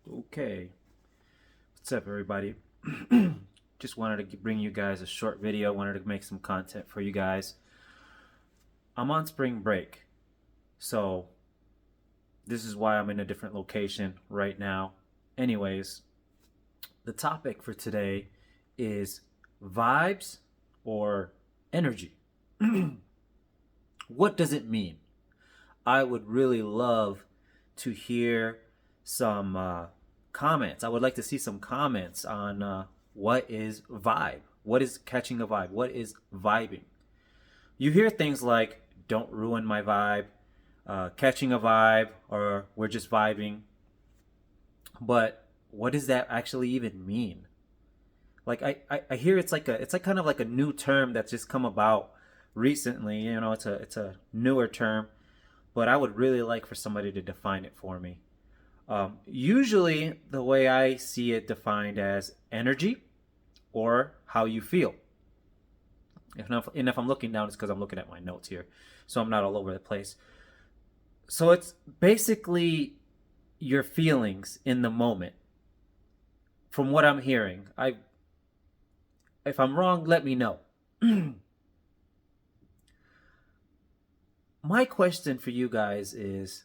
Okay, what's up, everybody? Just wanted to bring you guys a short video. Wanted to make some content for you guys. I'm on spring break, so this is why I'm in a different location right now. Anyways, the topic for today is vibes or energy. What does it mean? I would really love to hear some comments. I would like to see some comments on what is vibe? What is catching a vibe? What is vibing? You hear things like, don't ruin my vibe, catching a vibe, or we're just vibing. But what does that actually even mean? Like I hear it's like kind of like a new term that's just come about recently. It's a newer term, but I would really like for somebody to define it for me. Usually, the way I see it defined as energy or how you feel. And if I'm looking down, it's because I'm looking at my notes here, so I'm not all over the place. So it's basically your feelings in the moment. From what I'm hearing, if I'm wrong, let me know. My question for you guys is: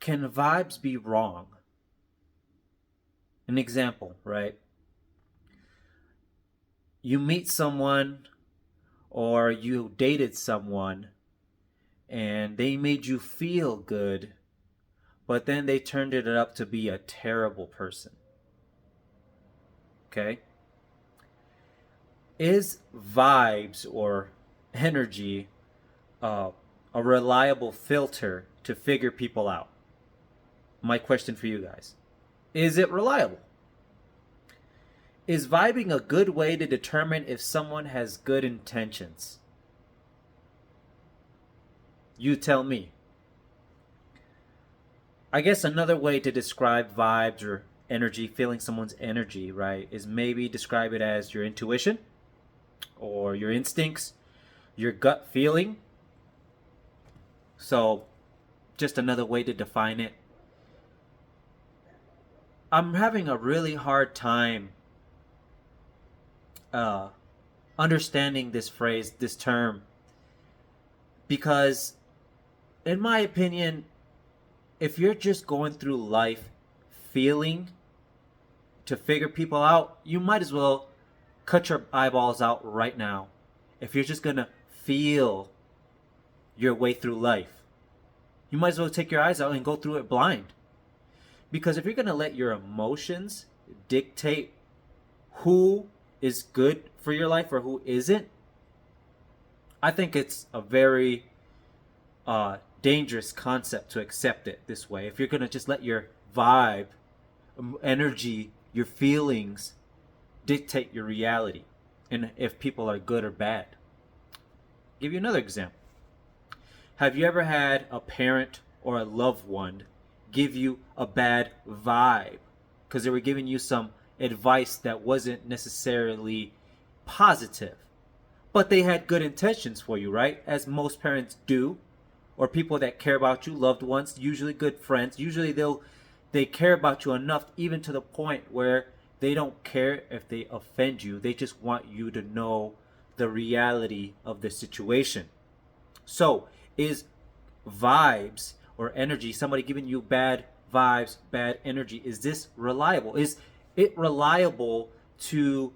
can vibes be wrong? An example, right? You meet someone or you dated someone and they made you feel good, but then they turned it up to be a terrible person. Okay? Is vibes or energy uh, a reliable filter to figure people out? My question for you guys: is it reliable? Is vibing a good way to determine if someone has good intentions? You tell me. I guess another way to describe vibes or energy, feeling someone's energy, right, is maybe describe it as your intuition or your instincts, your gut feeling. So, just another way to define it. I'm having a really hard time uh, understanding this phrase, this term, because, in my opinion, if you're just going through life feeling to figure people out, you might as well cut your eyeballs out right now. If you're just gonna feel your way through life, you might as well take your eyes out and go through it blind. Because if you're gonna let your emotions dictate who is good for your life or who isn't, I think it's a very dangerous concept to accept it this way. If you're gonna just let your vibe, energy, your feelings dictate your reality, and if people are good or bad. I'll give you another example. Have you ever had a parent or a loved one give you a bad vibe because they were giving you some advice that wasn't necessarily positive, but they had good intentions for you, right? As most parents do, or people that care about you, loved ones, usually good friends. Usually they care about you enough, even to the point where they don't care if they offend you. They just want you to know the reality of the situation. So, is vibes or energy, somebody giving you bad vibes, bad energy, is this reliable? Is it reliable to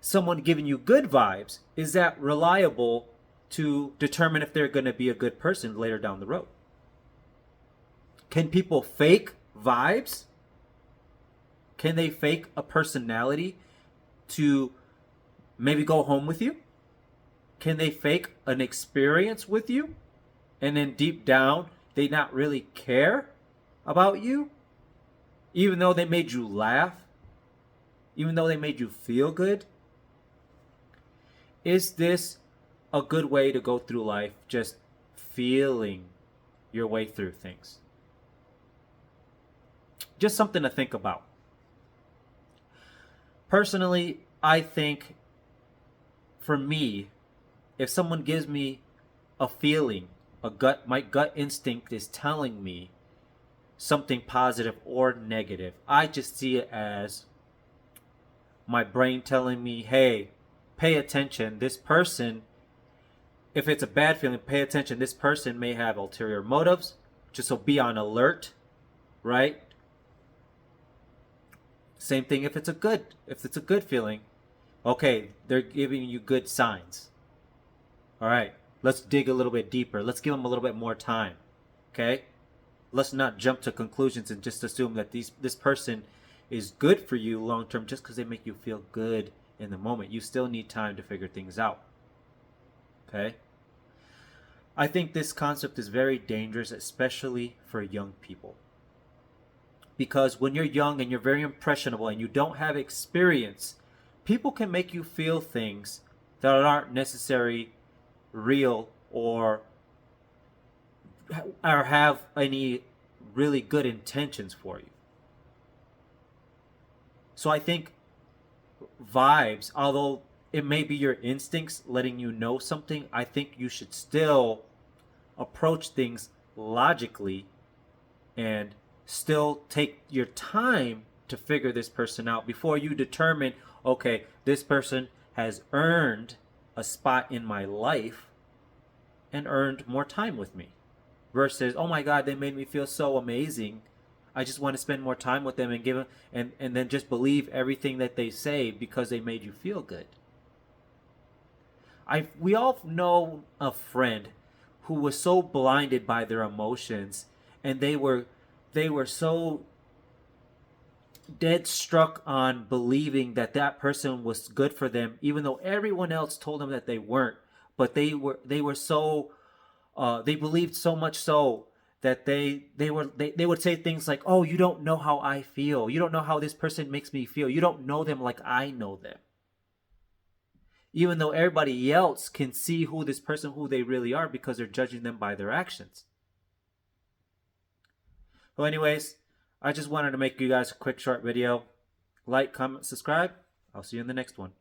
someone giving you good vibes? Is that reliable to determine if they're going to be a good person later down the road? Can people fake vibes? Can they fake a personality to maybe go home with you? Can they fake an experience with you and then deep down they not really care about you, even though they made you laugh, even though they made you feel good? Is this a good way to go through life, just feeling your way through things? Just something to think about. Personally, I think for me, if someone gives me a feeling, my gut instinct is telling me something positive or negative. I just see it as my brain telling me, hey, pay attention. This person, if it's a bad feeling, pay attention. This person may have ulterior motives. Just so be on alert, right? Same thing if it's a good feeling. Okay, they're giving you good signs. All right, let's dig a little bit deeper. Let's give them a little bit more time. Okay? Let's not jump to conclusions and just assume that this person is good for you long term just because they make you feel good in the moment. You still need time to figure things out. Okay? I think this concept is very dangerous, especially for young people. Because when you're young and you're very impressionable and you don't have experience, people can make you feel things that aren't necessarily real or have any really good intentions for you. So I think vibes, although it may be your instincts letting you know something, I think you should still approach things logically and still take your time to figure this person out before you determine, okay, this person has earned a spot in my life and earned more time with me. Versus, oh my God, they made me feel so amazing. I just want to spend more time with them and give them, and then just believe everything that they say because they made you feel good. We all know a friend who was so blinded by their emotions, and they were so dead struck on believing that that person was good for them, even though everyone else told them that they weren't. But they were so they believed so much so that they would say things like, "Oh, you don't know how I feel. You don't know how this person makes me feel. You don't know them like I know them." Even though everybody else can see who they really are because they're judging them by their actions. Well, anyways, I just wanted to make you guys a quick short video. Like, comment, subscribe. I'll see you in the next one.